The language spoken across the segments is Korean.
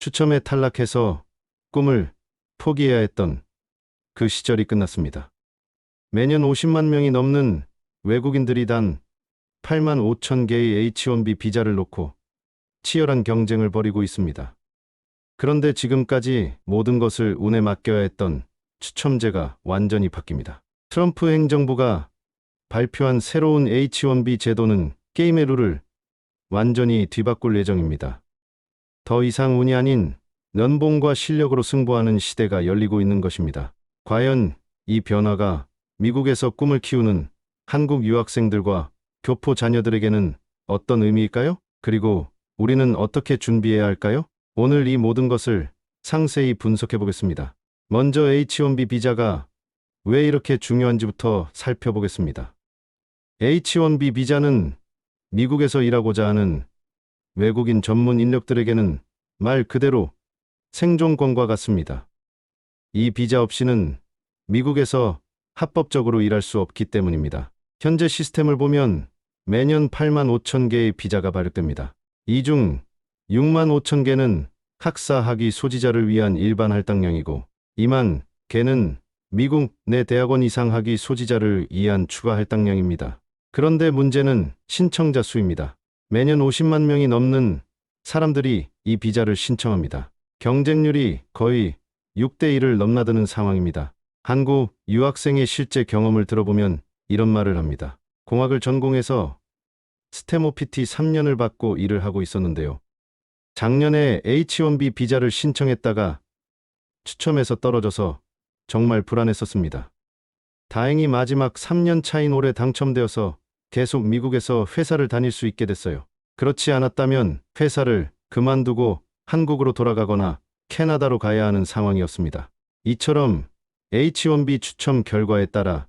추첨에 탈락해서 꿈을 포기해야 했던 그 시절이 끝났습니다. 매년 50만 명이 넘는 외국인들이 단 8만 5천 개의 H-1B 비자를 놓고 치열한 경쟁을 벌이고 있습니다. 그런데 지금까지 모든 것을 운에 맡겨야 했던 추첨제가 완전히 바뀝니다. 트럼프 행정부가 발표한 새로운 H-1B 제도는 게임의 룰을 완전히 뒤바꿀 예정입니다. 더 이상 운이 아닌 연봉과 실력으로 승부하는 시대가 열리고 있는 것입니다. 과연 이 변화가 미국에서 꿈을 키우는 한국 유학생들과 교포 자녀들에게는 어떤 의미일까요? 그리고 우리는 어떻게 준비해야 할까요? 오늘 이 모든 것을 상세히 분석해 보겠습니다. 먼저 H-1B 비자가 왜 이렇게 중요한지부터 살펴보겠습니다. H-1B 비자는 미국에서 일하고자 하는 외국인 전문 인력들에게는 말 그대로 생존권과 같습니다. 이 비자 없이는 미국에서 합법적으로 일할 수 없기 때문입니다. 현재 시스템을 보면 매년 8만 5천 개의 비자가 발급됩니다. 이 중 6만 5천 개는 학사 학위 소지자를 위한 일반 할당량이고 2만 개는 미국 내 대학원 이상 학위 소지자를 위한 추가 할당량입니다. 그런데 문제는 신청자 수입니다. 매년 50만 명이 넘는 사람들이 이 비자를 신청합니다. 경쟁률이 거의 6대 1을 넘나드는 상황입니다. 한국 유학생의 실제 경험을 들어보면 이런 말을 합니다. 공학을 전공해서 스템 OPT 3년을 받고 일을 하고 있었는데요. 작년에 H-1B 비자를 신청했다가 추첨에서 떨어져서 정말 불안했었습니다. 다행히 마지막 3년 차인 올해 당첨되어서 계속 미국에서 회사를 다닐 수 있게 됐어요. 그렇지 않았다면 회사를 그만두고 한국으로 돌아가거나 캐나다로 가야 하는 상황이었습니다. 이처럼 H-1B 추첨 결과에 따라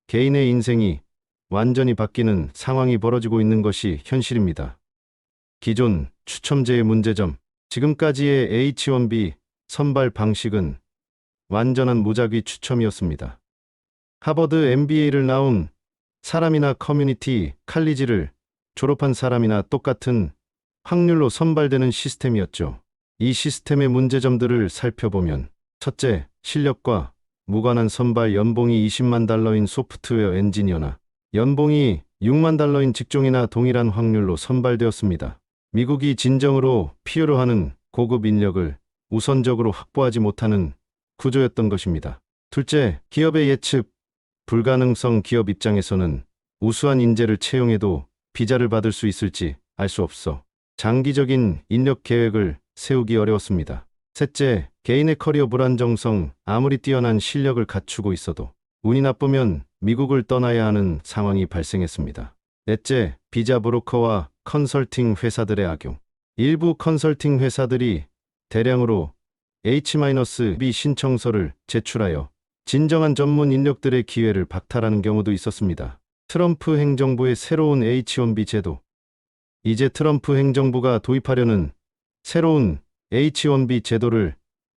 개인의 인생이 완전히 바뀌는 상황이 벌어지고 있는 것이 현실입니다. 기존 추첨제의 문제점, 지금까지의 H-1B 선발 방식은 완전한 무작위 추첨이었습니다. 하버드 MBA를 나온 사람이나 커뮤니티 칼리지를 졸업한 사람이나 똑같은 확률로 선발되는 시스템이었죠. 이 시스템의 문제점들을 살펴보면 첫째, 실력과 무관한 선발 연봉이 20만 달러인 소프트웨어 엔지니어나 연봉이 6만 달러인 직종이나 동일한 확률로 선발되었습니다. 미국이 진정으로 필요로 하는 고급 인력을 우선적으로 확보하지 못하는 구조였던 것입니다. 둘째, 기업의 예측 불가능성. 기업 입장에서는 우수한 인재를 채용해도 비자를 받을 수 있을지 알 수 없어 장기적인 인력 계획을 세우기 어려웠습니다. 셋째, 개인의 커리어 불안정성. 아무리 뛰어난 실력을 갖추고 있어도 운이 나쁘면 미국을 떠나야 하는 상황이 발생했습니다. 넷째, 비자 브로커와 컨설팅 회사들의 악용. 일부 컨설팅 회사들이 대량으로 H-1B 신청서를 제출하여 진정한 전문 인력들의 기회를 박탈하는 경우도 있었습니다. 트럼프 행정부의 새로운 H-1B 제도. 이제 트럼프 행정부가 도입하려는 새로운 H-1B 제도를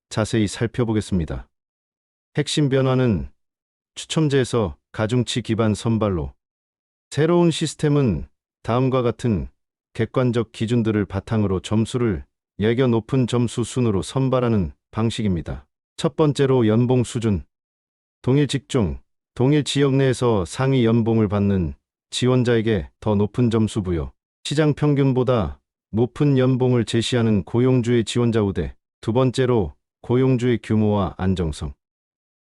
자세히 살펴보겠습니다. 핵심 변화는 추첨제에서 가중치 기반 선발로. 새로운 시스템은 다음과 같은 객관적 기준들을 바탕으로 점수를 매겨 높은 점수 순으로 선발하는 방식입니다. 첫 번째로 연봉 수준. 동일 직종, 동일 지역 내에서 상위 연봉을 받는 지원자에게 더 높은 점수 부여. 시장 평균보다 높은 연봉을 제시하는 고용주의 지원자 우대. 두 번째로 고용주의 규모와 안정성.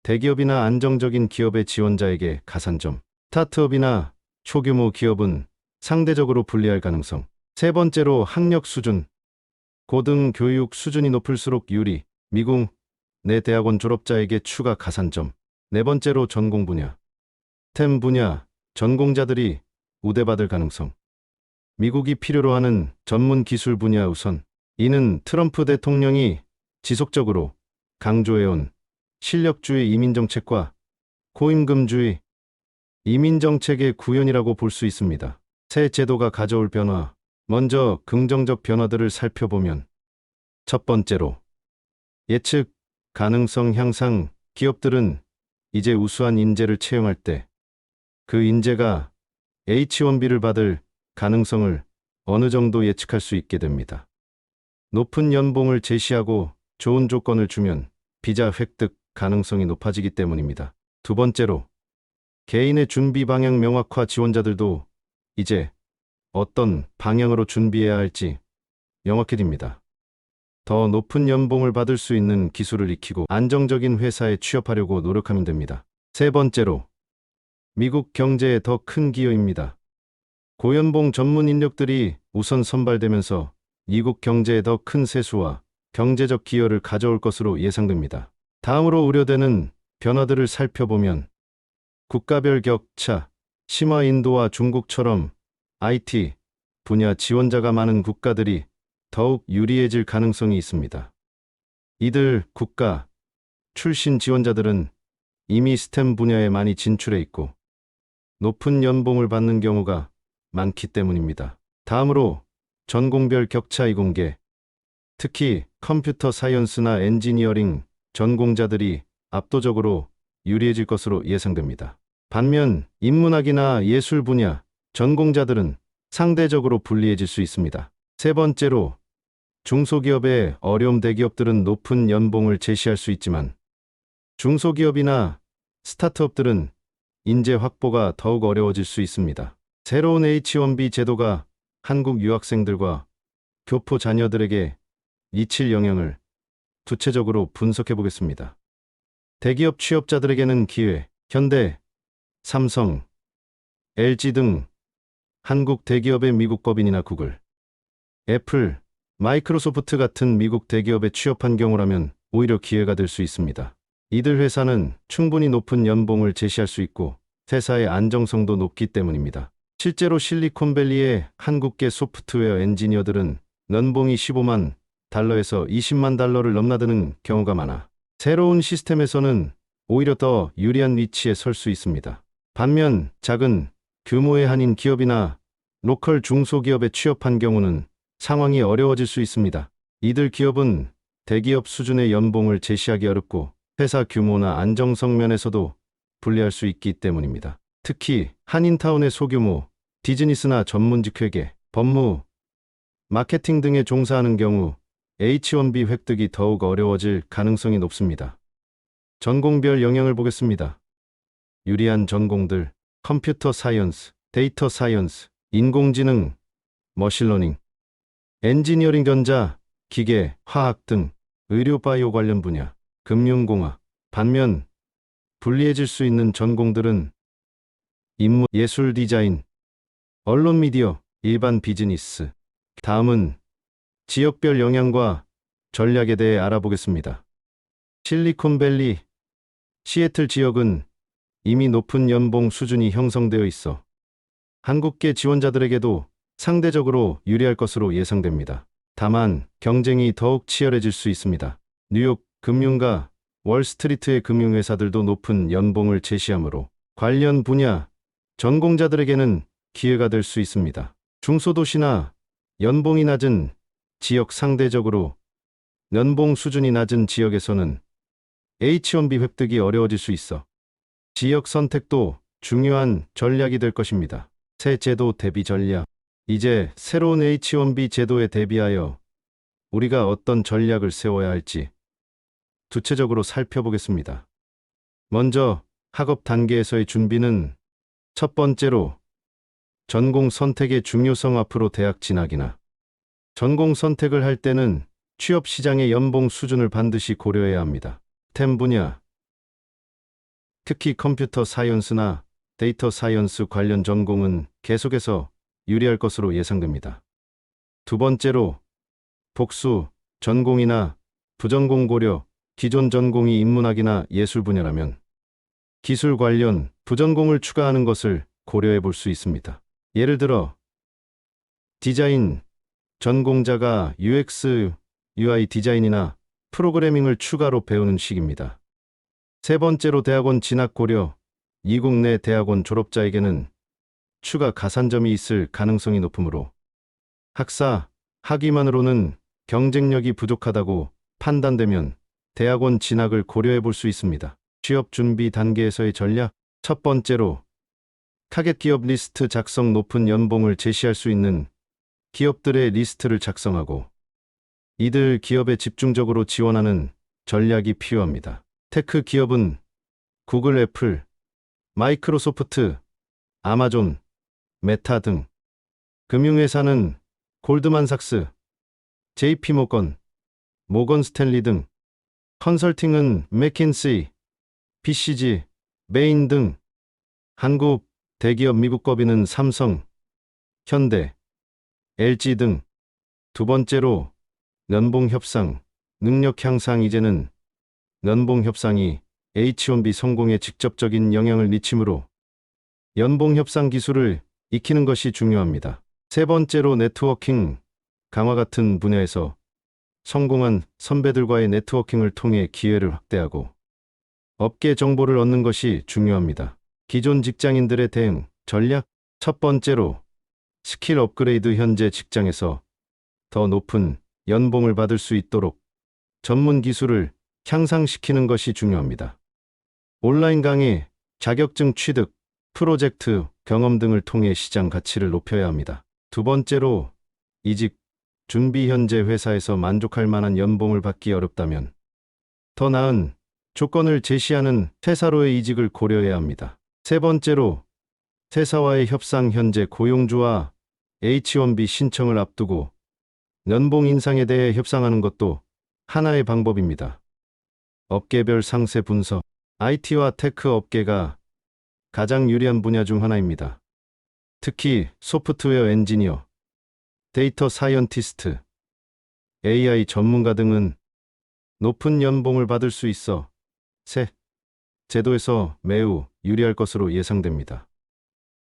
대기업이나 안정적인 기업의 지원자에게 가산점. 스타트업이나 초규모 기업은 상대적으로 불리할 가능성. 세 번째로 학력 수준. 고등 교육 수준이 높을수록 유리. 미국 내 대학원 졸업자에게 추가 가산점. 네 번째로 전공 분야. 스템 분야 전공자들이 우대받을 가능성. 미국이 필요로 하는 전문 기술 분야 우선. 이는 트럼프 대통령이 지속적으로 강조해온 실력주의 이민정책과 고임금주의 이민정책의 구현이라고 볼 수 있습니다. 새 제도가 가져올 변화. 먼저 긍정적 변화들을 살펴보면 첫 번째로 예측 가능성 향상. 기업들은 이제 우수한 인재를 채용할 때 그 인재가 H-1B를 받을 가능성을 어느 정도 예측할 수 있게 됩니다. 높은 연봉을 제시하고 좋은 조건을 주면 비자 획득 가능성이 높아지기 때문입니다. 두 번째로, 개인의 준비 방향 명확화. 지원자들도 이제 어떤 방향으로 준비해야 할지 명확해집니다. 더 높은 연봉을 받을 수 있는 기술을 익히고 안정적인 회사에 취업하려고 노력하면 됩니다. 세 번째로, 미국 경제에 더 큰 기여입니다. 고연봉 전문 인력들이 우선 선발되면서 미국 경제에 더 큰 세수와 경제적 기여를 가져올 것으로 예상됩니다. 다음으로 우려되는 변화들을 살펴보면 국가별 격차, 심화. 인도와 중국처럼 IT 분야 지원자가 많은 국가들이 더욱 유리해질 가능성이 있습니다. 이들 국가 출신 지원자들은 이미 스템 분야에 많이 진출해 있고 높은 연봉을 받는 경우가 많기 때문입니다. 다음으로 전공별 격차 이공계. 특히 컴퓨터 사이언스나 엔지니어링 전공자들이 압도적으로 유리해질 것으로 예상됩니다. 반면 인문학이나 예술 분야 전공자들은 상대적으로 불리해질 수 있습니다. 세 번째로, 중소기업의 어려움. 대기업들은 높은 연봉을 제시할 수 있지만 중소기업이나 스타트업들은 인재 확보가 더욱 어려워질 수 있습니다. 새로운 H-1B 제도가 한국 유학생들과 교포 자녀들에게 미칠 영향을 구체적으로 분석해 보겠습니다. 대기업 취업자들에게는 기회. 현대, 삼성, LG 등 한국 대기업의 미국 법인이나 구글, 애플, 마이크로소프트 같은 미국 대기업에 취업한 경우라면 오히려 기회가 될 수 있습니다. 이들 회사는 충분히 높은 연봉을 제시할 수 있고 회사의 안정성도 높기 때문입니다. 실제로 실리콘밸리의 한국계 소프트웨어 엔지니어들은 연봉이 15만 달러에서 20만 달러를 넘나드는 경우가 많아 새로운 시스템에서는 오히려 더 유리한 위치에 설 수 있습니다. 반면 작은 규모의 한인 기업이나 로컬 중소기업에 취업한 경우는 상황이 어려워질 수 있습니다. 이들 기업은 대기업 수준의 연봉을 제시하기 어렵고 회사 규모나 안정성 면에서도 불리할 수 있기 때문입니다. 특히 한인타운의 소규모 비즈니스나 전문직 회계, 법무, 마케팅 등에 종사하는 경우 H-1B 획득이 더욱 어려워질 가능성이 높습니다. 전공별 영향을 보겠습니다. 유리한 전공들: 컴퓨터 사이언스, 데이터 사이언스, 인공지능, 머신러닝, 엔지니어링, 전자, 기계, 화학 등 의료 바이오 관련 분야, 금융공학. 반면 불리해질 수 있는 전공들은 인문, 예술, 디자인, 언론, 미디어, 일반 비즈니스. 다음은 지역별 영향과 전략에 대해 알아보겠습니다. 실리콘밸리, 시애틀 지역은 이미 높은 연봉 수준이 형성되어 있어 한국계 지원자들에게도 상대적으로 유리할 것으로 예상됩니다. 다만 경쟁이 더욱 치열해질 수 있습니다. 뉴욕 금융가, 월스트리트의 금융회사들도 높은 연봉을 제시하므로 관련 분야 전공자들에게는 기회가 될 수 있습니다. 중소도시나 연봉이 낮은 지역, 상대적으로 연봉 수준이 낮은 지역에서는 H-1B 획득이 어려워질 수 있어 지역 선택도 중요한 전략이 될 것입니다. 새 제도 대비 전략. 이제 새로운 H-1B 제도에 대비하여 우리가 어떤 전략을 세워야 할지 구체적으로 살펴보겠습니다. 먼저 학업 단계에서의 준비는 첫 번째로 전공 선택의 중요성. 앞으로 대학 진학이나 전공 선택을 할 때는 취업 시장의 연봉 수준을 반드시 고려해야 합니다. 스템 분야, 특히 컴퓨터 사이언스나 데이터 사이언스 관련 전공은 계속해서 유리할 것으로 예상됩니다. 두 번째로 복수 전공이나 부전공 고려. 기존 전공이 인문학이나 예술 분야라면 기술 관련 부전공을 추가하는 것을 고려해 볼 수 있습니다. 예를 들어 디자인 전공자가 UX, UI 디자인이나 프로그래밍을 추가로 배우는 식입니다. 세 번째로 대학원 진학 고려. 이국 내 대학원 졸업자에게는 추가 가산점이 있을 가능성이 높으므로 학사, 학위만으로는 경쟁력이 부족하다고 판단되면 대학원 진학을 고려해 볼 수 있습니다. 취업 준비 단계에서의 전략. 첫 번째로 타겟 기업 리스트 작성. 높은 연봉을 제시할 수 있는 기업들의 리스트를 작성하고 이들 기업에 집중적으로 지원하는 전략이 필요합니다. 테크 기업은 구글, 애플, 마이크로소프트, 아마존, 메타 등, 금융회사는 골드만삭스, JP모건, 모건 스탠리 등, 컨설팅은 맥킨시, BCG, 베인 등, 한국 대기업 미국 법인은 삼성, 현대, LG 등. 두 번째로 연봉 협상, 능력 향상. 이제는 연봉 협상이 H1B 성공에 직접적인 영향을 미치므로 연봉 협상 기술을 익히는 것이 중요합니다. 세 번째로 네트워킹 강화. 같은 분야에서 성공한 선배들과의 네트워킹을 통해 기회를 확대하고 업계 정보를 얻는 것이 중요합니다. 기존 직장인들의 대응 전략. 첫 번째로 스킬 업그레이드. 현재 직장에서 더 높은 연봉을 받을 수 있도록 전문 기술을 향상시키는 것이 중요합니다. 온라인 강의, 자격증 취득, 프로젝트 경험 등을 통해 시장 가치를 높여야 합니다. 두 번째로 이직 준비. 현재 회사에서 만족할 만한 연봉을 받기 어렵다면 더 나은 조건을 제시하는 회사로의 이직을 고려해야 합니다. 세 번째로 회사와의 협상. 현재 고용주와 H1B 신청을 앞두고 연봉 인상에 대해 협상하는 것도 하나의 방법입니다. 업계별 상세 분석. IT와 테크 업계가 가장 유리한 분야 중 하나입니다. 특히 소프트웨어 엔지니어, 데이터 사이언티스트, AI 전문가 등은 높은 연봉을 받을 수 있어 새 제도에서 매우 유리할 것으로 예상됩니다.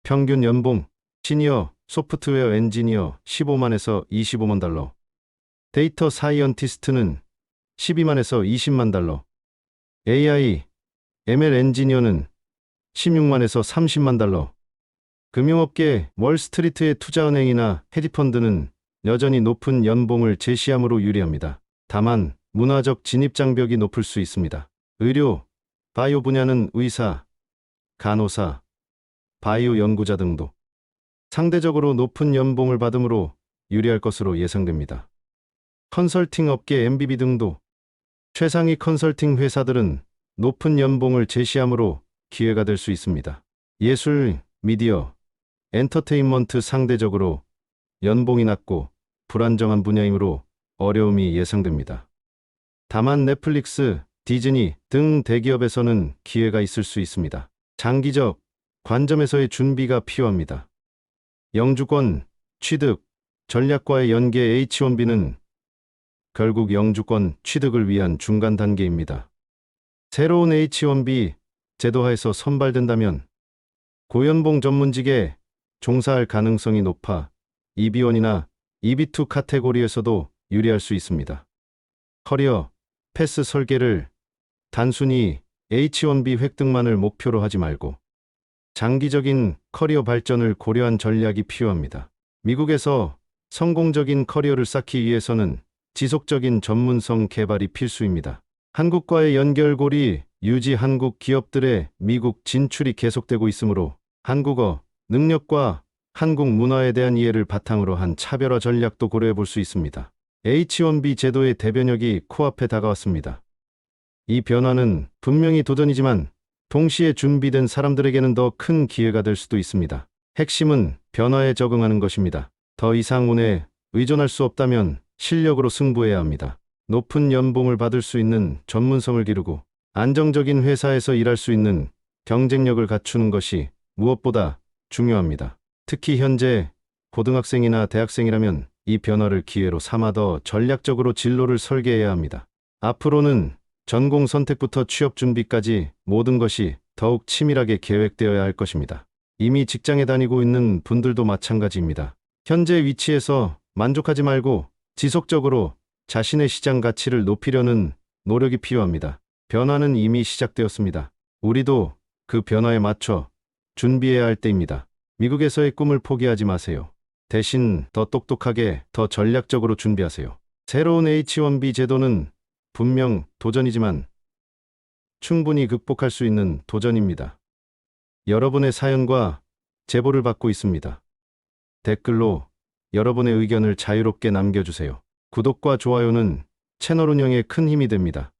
평균 연봉 시니어 소프트웨어 엔지니어 15만에서 25만 달러, 데이터 사이언티스트는 12만에서 20만 달러, AI, ML 엔지니어는 16만에서 30만 달러. 금융업계 월스트리트의 투자은행이나 헤지펀드는 여전히 높은 연봉을 제시함으로 유리합니다. 다만 문화적 진입장벽이 높을 수 있습니다. 의료, 바이오 분야는 의사, 간호사, 바이오 연구자 등도 상대적으로 높은 연봉을 받음으로 유리할 것으로 예상됩니다. 컨설팅 업계 MBB 등도 최상위 컨설팅 회사들은 높은 연봉을 제시함으로 기회가 될 수 있습니다. 예술, 미디어, 엔터테인먼트 상대적으로 연봉이 낮고 불안정한 분야이므로 어려움이 예상됩니다. 다만 넷플릭스, 디즈니 등 대기업에서는 기회가 있을 수 있습니다. 장기적 관점에서의 준비가 필요합니다. 영주권 취득 전략과의 연계. H1B는 결국 영주권 취득을 위한 중간 단계입니다. 새로운 H1B 제도하에서 선발된다면 고연봉 전문직에 종사할 가능성이 높아 EB1이나 EB2 카테고리에서도 유리할 수 있습니다. 커리어 패스 설계를 단순히 H1B 획득만을 목표로 하지 말고 장기적인 커리어 발전을 고려한 전략이 필요합니다. 미국에서 성공적인 커리어를 쌓기 위해서는 지속적인 전문성 개발이 필수입니다. 한국과의 연결고리 유지. 한국 기업들의 미국 진출이 계속되고 있으므로 한국어 능력과 한국 문화에 대한 이해를 바탕으로 한 차별화 전략도 고려해 볼 수 있습니다. H1B 제도의 대변혁이 코앞에 다가왔습니다. 이 변화는 분명히 도전이지만 동시에 준비된 사람들에게는 더 큰 기회가 될 수도 있습니다. 핵심은 변화에 적응하는 것입니다. 더 이상 운에 의존할 수 없다면 실력으로 승부해야 합니다. 높은 연봉을 받을 수 있는 전문성을 기르고 안정적인 회사에서 일할 수 있는 경쟁력을 갖추는 것이 무엇보다 중요합니다. 특히 현재 고등학생이나 대학생이라면 이 변화를 기회로 삼아 더 전략적으로 진로를 설계해야 합니다. 앞으로는 전공 선택부터 취업 준비까지 모든 것이 더욱 치밀하게 계획되어야 할 것입니다. 이미 직장에 다니고 있는 분들도 마찬가지입니다. 현재 위치에서 만족하지 말고 지속적으로 자신의 시장 가치를 높이려는 노력이 필요합니다. 변화는 이미 시작되었습니다. 우리도 그 변화에 맞춰 준비해야 할 때입니다. 미국에서의 꿈을 포기하지 마세요. 대신 더 똑똑하게, 더 전략적으로 준비하세요. 새로운 H1B 제도는 분명 도전이지만 충분히 극복할 수 있는 도전입니다. 여러분의 사연과 제보를 받고 있습니다. 댓글로 여러분의 의견을 자유롭게 남겨주세요. 구독과 좋아요는 채널 운영에 큰 힘이 됩니다.